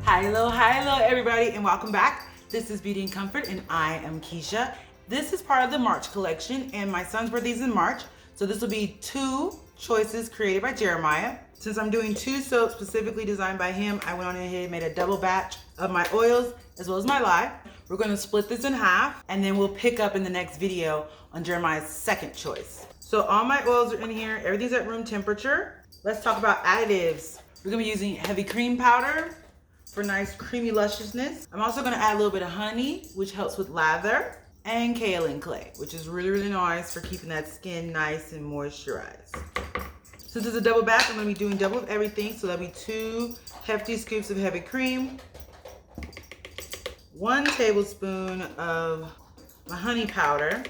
Hi, hello everybody, and welcome back. This is Beauty and Comfort, and I am Keisha. This is part of the March collection, and my son's birthday is in March, so this will be 2 choices created by Jeremiah. Since I'm doing 2 soaps specifically designed by him, I went on ahead and made a double batch of my oils as well as my lye. We're gonna split this in half, and then we'll pick up in the next video on Jeremiah's second choice. So all my oils are in here, everything's at room temperature. Let's talk about additives. We're gonna be using heavy cream powder for nice creamy lusciousness. I'm also gonna add a little bit of honey, which helps with lather, and kaolin clay, which is really nice for keeping that skin nice and moisturized. Since it's a double batch, I'm gonna be doing double of everything, so that'll be 2 hefty scoops of heavy cream, 1 tablespoon of my honey powder,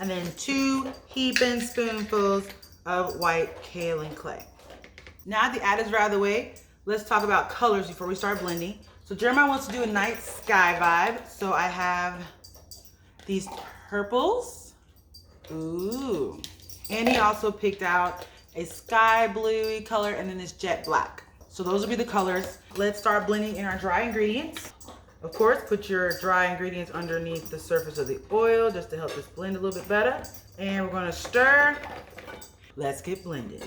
and then 2 heaping spoonfuls of white kaolin clay. Now the additives are out of the way, let's talk about colors before we start blending. So Jeremiah wants to do a night sky vibe, so I have these purples. Ooh. And he also picked out a sky bluey color and then this jet black. So those will be the colors. Let's start blending in our dry ingredients. Of course, put your dry ingredients underneath the surface of the oil just to help this blend a little bit better. And we're gonna stir. Let's get blended.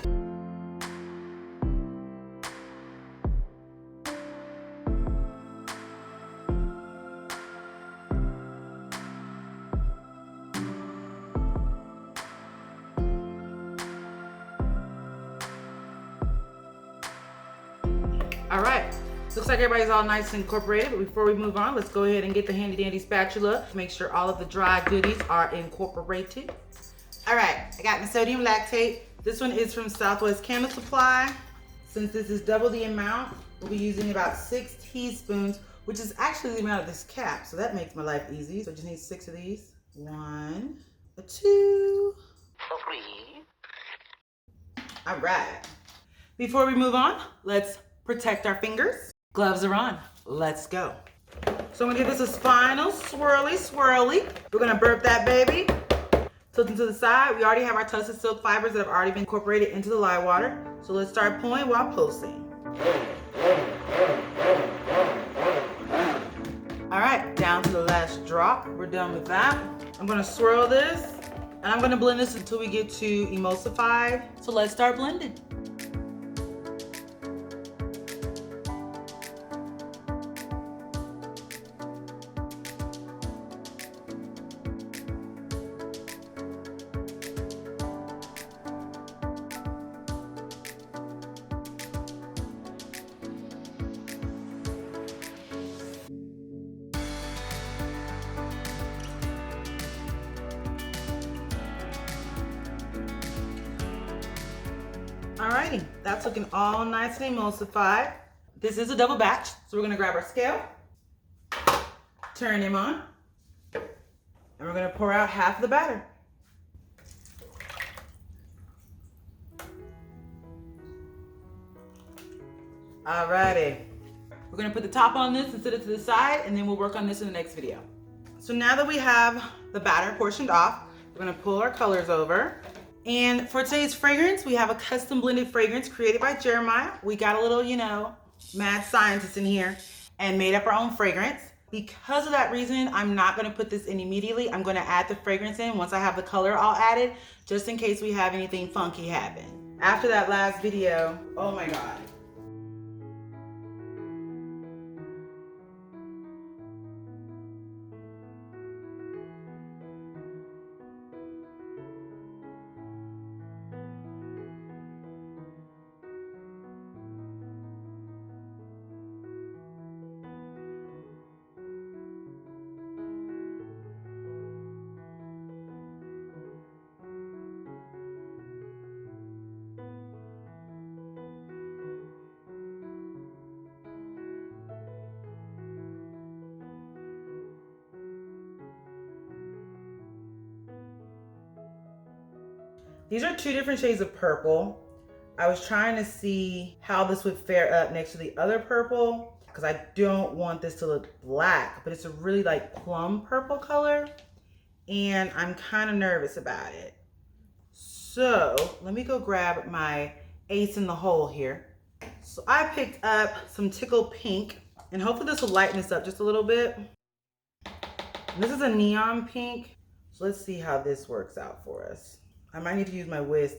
All right, looks like everybody's all nice and incorporated, but before we move on, let's go ahead and get the handy dandy spatula to make sure all of the dry goodies are incorporated. All right, I got my sodium lactate. This one is from Southwest Candle Supply. Since this is double the amount, we'll be using about 6 teaspoons, which is actually the amount of this cap, so that makes my life easy. So I just need 6 of these. 1, 2, 3. All right. Before we move on, let's protect our fingers. Gloves are on. Let's go. So I'm gonna give this a spinal swirly. We're gonna burp that baby. Tilting to the side. We already have our tussled silk fibers that have already been incorporated into the lye water. So let's start pulling while pulsing. All right, down to the last drop. We're done with that. I'm gonna swirl this and I'm gonna blend this until we get to emulsified. So let's start blending. Alrighty, that's looking all nice and emulsified. This is a double batch, so we're gonna grab our scale, turn him on, and we're gonna pour out half of the batter. Alrighty, we're gonna put the top on this and set it to the side, and then we'll work on this in the next video. So now that we have the batter portioned off, we're gonna pull our colors over. And for today's fragrance, we have a custom blended fragrance created by Jeremiah. We got a little, mad scientist in here and made up our own fragrance. Because of that reason, I'm not gonna put this in immediately. I'm gonna add the fragrance in once I have the color all added, just in case we have anything funky happen. After that last video, oh my God. These are 2 different shades of purple. I was trying to see how this would fare up next to the other purple because I don't want this to look black, but it's a really like plum purple color and I'm kind of nervous about it. So let me go grab my ace in the hole here. So I picked up some Tickle Pink, and hopefully this will lighten this up just a little bit. And this is a neon pink. So let's see how this works out for us. I might need to use my whisk.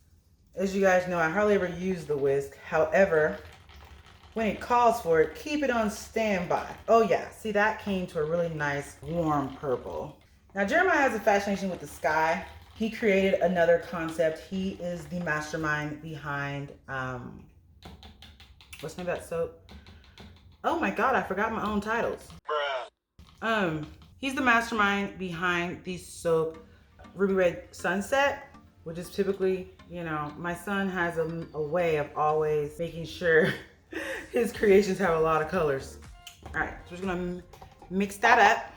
As you guys know, I hardly ever use the whisk. However, when it calls for it, keep it on standby. Oh yeah, see, that came to a really nice warm purple. Now Jeremiah has a fascination with the sky. He created another concept. He is the mastermind behind, what's the name of that soap? Oh my God, I forgot my own titles. Bruh. He's the mastermind behind the soap Ruby Red Sunset, which is typically, you know, my son has a way of always making sure his creations have a lot of colors. All right, so we're just gonna mix that up.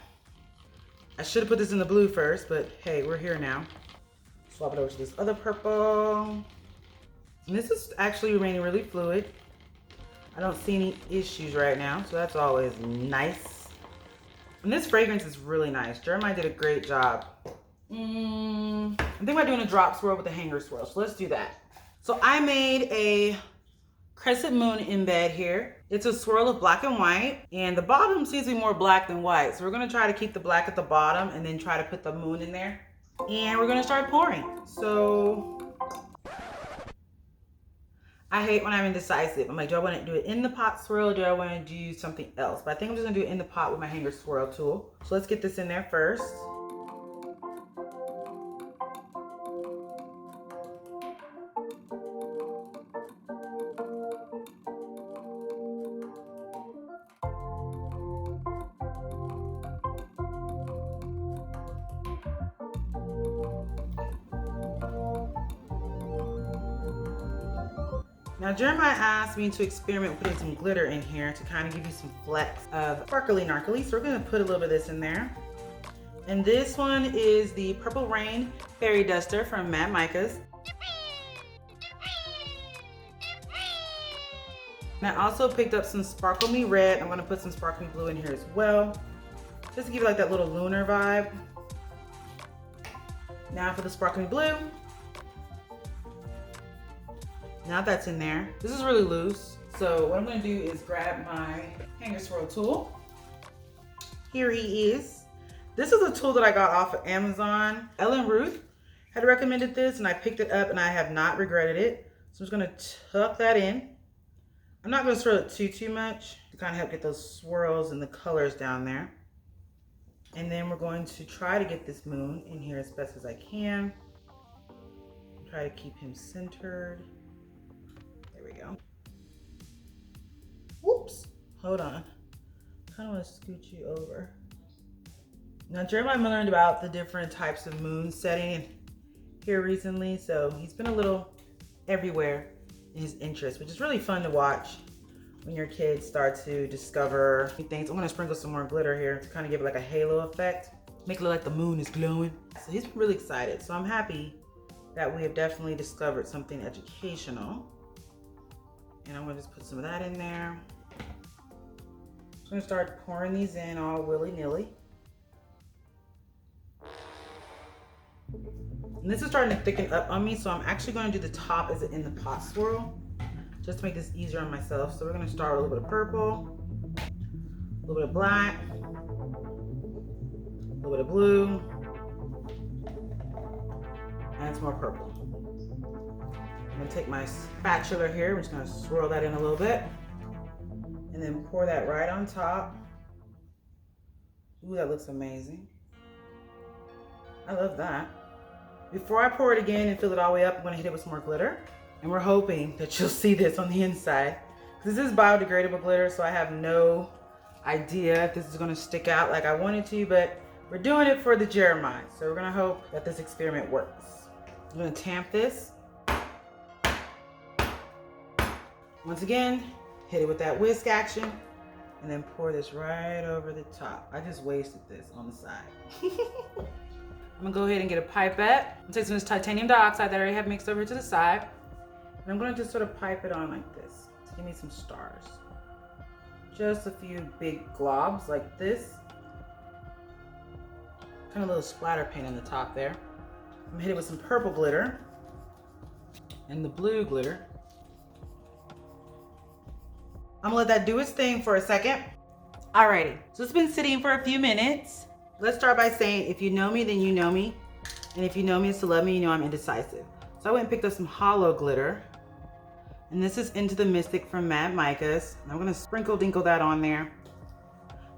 I should have put this in the blue first, but hey, we're here now. Swap it over to this other purple. And this is actually remaining really fluid. I don't see any issues right now, so that's always nice. And this fragrance is really nice. Jeremiah did a great job. I'm thinking about doing a drop swirl with a hanger swirl, so let's do that. So I made a crescent moon embed here. It's a swirl of black and white, and the bottom seems to be more black than white. So we're gonna try to keep the black at the bottom and then try to put the moon in there. And we're gonna start pouring. So I hate when I'm indecisive. I'm like, do I want to do it in the pot swirl or do I want to do something else? But I think I'm just gonna do it in the pot with my hanger swirl tool. So let's get this in there first. Now Jeremiah asked me to experiment with putting some glitter in here to kind of give you some flecks of sparkly narkly. So we're gonna put a little bit of this in there. And this one is the Purple Rain Fairy Duster from Mad Micah's. And I also picked up some Sparkle Me Red. I'm gonna put some Sparkle Me Blue in here as well, just to give you like that little lunar vibe. Now for the Sparkle Me Blue. Now that's in there, this is really loose. So what I'm gonna do is grab my hanger swirl tool. Here he is. This is a tool that I got off of Amazon. Ellen Ruth had recommended this and I picked it up and I have not regretted it. So I'm just gonna tuck that in. I'm not gonna swirl it too much to kind of help get those swirls and the colors down there. And then we're going to try to get this moon in here as best as I can. Try to keep him centered. Go. Whoops, hold on. Kind of want to scoot you over. Now Jeremiah learned about the different types of moon setting here recently, so he's been a little everywhere in his interest, which is really fun to watch when your kids start to discover new things. I'm gonna sprinkle some more glitter here to kind of give it like a halo effect, make it look like the moon is glowing. So he's really excited, so I'm happy that we have definitely discovered something educational. And I'm gonna just put some of that in there. I'm gonna start pouring these in all willy-nilly. And this is starting to thicken up on me, so I'm actually gonna do the top as in the pot swirl, just to make this easier on myself. So we're gonna start with a little bit of purple, a little bit of black, a little bit of blue, and some more purple. I'm gonna take my spatula here, I'm just gonna swirl that in a little bit, and then pour that right on top. Ooh, that looks amazing. I love that. Before I pour it again and fill it all the way up, I'm gonna hit it with some more glitter. And we're hoping that you'll see this on the inside. This is biodegradable glitter, so I have no idea if this is gonna stick out like I wanted to, but we're doing it for the Jeremiah. So we're gonna hope that this experiment works. I'm gonna tamp this. Once again, hit it with that whisk action and then pour this right over the top. I just wasted this on the side. I'm gonna go ahead and get a pipette. I'm gonna take some of this titanium dioxide that I already have mixed over to the side. And I'm gonna just sort of pipe it on like this to give me some stars. Just a few big globs like this. Kind of a little splatter paint on the top there. I'm gonna hit it with some purple glitter and the blue glitter. I'm gonna let that do its thing for a second. Alrighty, so it's been sitting for a few minutes. Let's start by saying, if you know me, then you know me. And if you know me and still love me, you know I'm indecisive. So I went and picked up some hollow glitter. And this is Into the Mystic from Mad Micas. I'm gonna sprinkle dinkle that on there.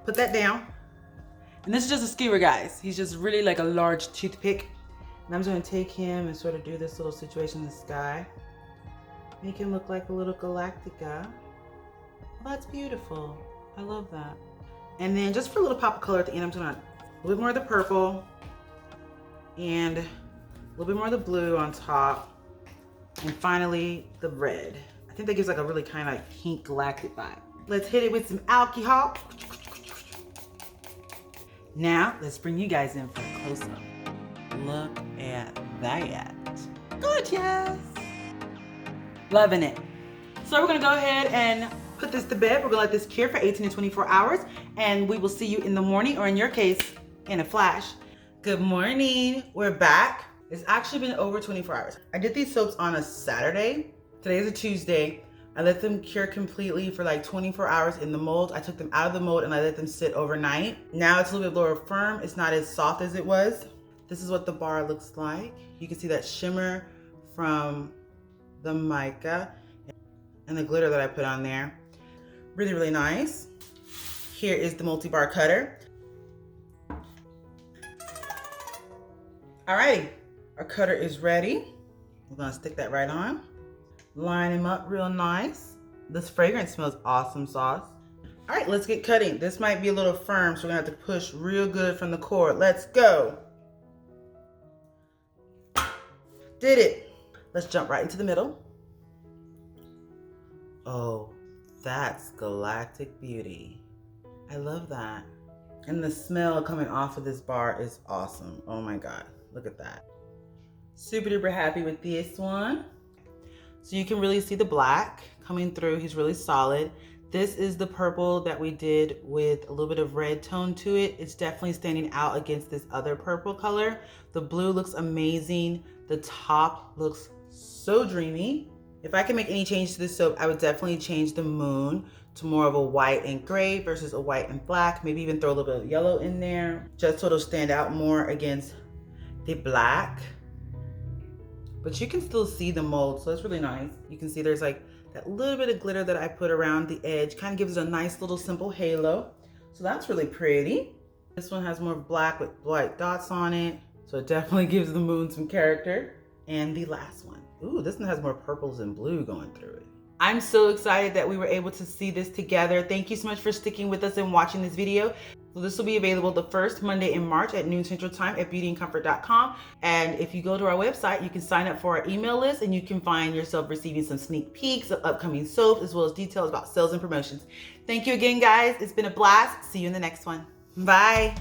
Put that down. And this is just a skewer, guys. He's just really like a large toothpick. And I'm just gonna take him and sort of do this little situation in the sky. Make him look like a little Galactica. Well, that's beautiful. I love that. And then just for a little pop of color at the end, I'm gonna a little bit more of the purple and a little bit more of the blue on top. And finally, the red. I think that gives like a really kind of like pink galactic vibe. Let's hit it with some alcohol. Now, let's bring you guys in for a close-up. Look at that. Gorgeous. Loving it. So we're gonna go ahead and put this to bed. We're gonna let this cure for 18 to 24 hours, and we will see you in the morning, or in your case, in a flash. Good morning, we're back. It's actually been over 24 hours. I did these soaps on a Saturday. Today is a Tuesday. I let them cure completely for like 24 hours in the mold. I took them out of the mold and I let them sit overnight. Now it's a little bit more firm. It's not as soft as it was. This is what the bar looks like. You can see that shimmer from the mica and the glitter that I put on there. Really, really nice. Here is the multi-bar cutter. Alrighty, our cutter is ready. We're gonna stick that right on. Line him up real nice. This fragrance smells awesome, sauce. All right, let's get cutting. This might be a little firm, so we're gonna have to push real good from the cord. Let's go. Did it. Let's jump right into the middle. Oh, that's galactic beauty. I love that. And the smell coming off of this bar is awesome. Oh my God, look at that. Super duper happy with this one. So you can really see the black coming through. He's really solid. This is the purple that we did with a little bit of red tone to it. It's definitely standing out against this other purple color. The blue looks amazing. The top looks so dreamy. If I can make any change to this soap, I would definitely change the moon to more of a white and gray versus a white and black. Maybe even throw a little bit of yellow in there, just so it'll stand out more against the black. But you can still see the mold, so it's really nice. You can see there's like that little bit of glitter that I put around the edge, kind of gives it a nice little simple halo. So that's really pretty. This one has more black with white dots on it, so it definitely gives the moon some character. And the last one, ooh, this one has more purples and blue going through it. I'm so excited that we were able to see this together. Thank you so much for sticking with us and watching this video. So this will be available the first Monday in March at noon Central Time at beautyandcomfort.com. And if you go to our website, you can sign up for our email list and you can find yourself receiving some sneak peeks of upcoming soaps as well as details about sales and promotions. Thank you again, guys. It's been a blast. See you in the next one. Bye.